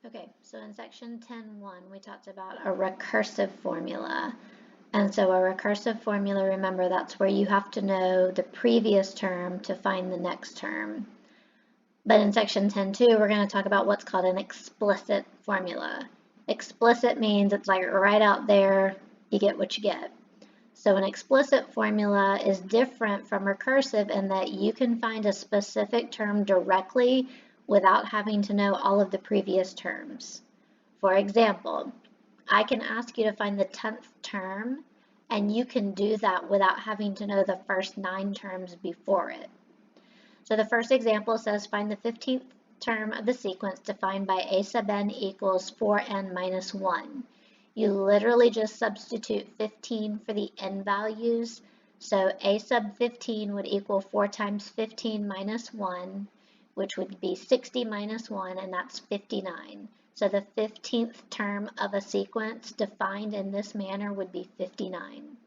Okay, so in section 10.1, we talked about a recursive formula. And so a recursive formula, remember, that's where you have to know the previous term to find the next term. But in section 10.2, we're going to talk about what's called an explicit formula. Explicit means it's like right out there, you get what you get. So an explicit formula is different from recursive in that you can find a specific term directly without having to know all of the previous terms. For example, I can ask you to find the 10th term, and you can do that without having to know the first 9 terms before it. So the first example says find the 15th term of the sequence defined by a sub n equals 4n minus 1. You literally just substitute 15 for the n values. So a sub 15 would equal 4 times 15 minus 1, which would be 60 minus 1, and that's 59. So the 15th term of a sequence defined in this manner would be 59.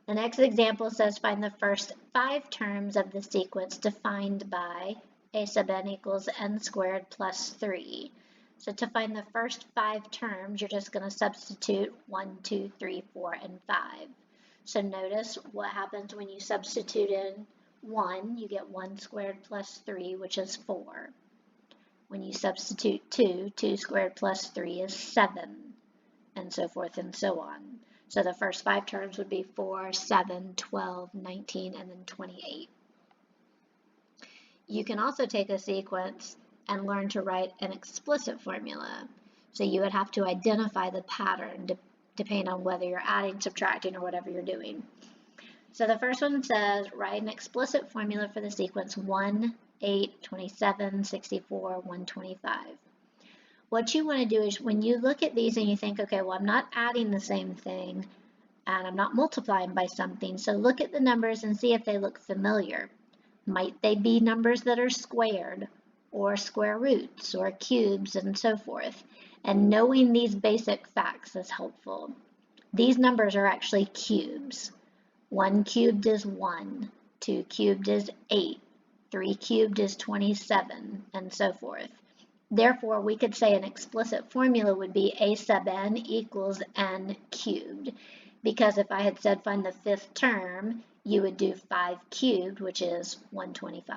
The next example says find the first 5 terms of the sequence defined by a sub n equals n squared plus 3. So to find the first 5 terms, you're just going to substitute 1, 2, 3, 4, and 5. So notice what happens when you substitute in 1, you get 1 squared plus 3, which is 4. When you substitute 2, 2 squared plus 3 is 7, and so forth and so on. So the first 5 terms would be 4, 7, 12, 19, and then 28. You can also take a sequence and learn to write an explicit formula. So you would have to identify the pattern depending on whether you're adding, subtracting, or whatever you're doing. So the first one says write an explicit formula for the sequence 1, 8, 27, 64, 125. What you want to do is when you look at these and you think, okay, well, I'm not adding the same thing and I'm not multiplying by something, so look at the numbers and see if they look familiar. Might they be numbers that are squared or square roots or cubes and so forth? And knowing these basic facts is helpful. These numbers are actually cubes. 1 cubed is 1, 2 cubed is 8, 3 cubed is 27, and so forth. Therefore, we could say an explicit formula would be a sub n equals n cubed, because if I had said find the 5th term, you would do 5 cubed, which is 125.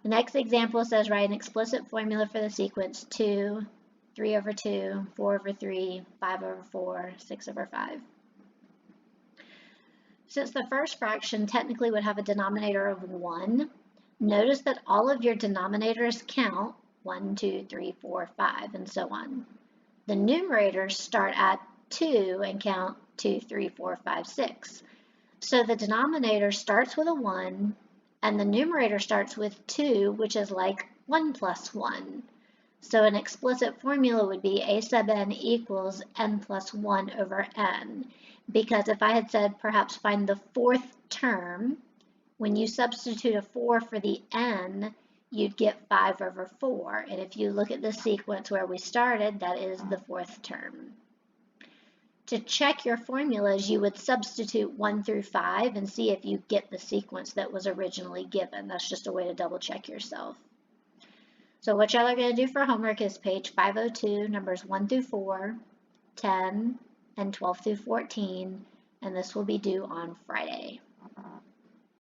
The next example says write an explicit formula for the sequence 2, 3 over 2, 4 over 3, 5 over 4, 6 over 5. Since the first fraction technically would have a denominator of 1, notice that all of your denominators count 1, 2, 3, 4, 5, and so on. The numerators start at 2 and count 2, 3, 4, 5, 6. So the denominator starts with a 1, and the numerator starts with 2, which is like 1 plus 1. So an explicit formula would be a sub n equals n plus 1 over n, because if I had said perhaps find the 4th term, when you substitute a 4 for the n, you'd get 5 over 4. And if you look at the sequence where we started, that is the 4th term. To check your formulas, you would substitute 1 through 5 and see if you get the sequence that was originally given. That's just a way to double check yourself. So what y'all are going to do for homework is page 502, numbers 1 through 4, 10, and 12 through 14, and this will be due on Friday.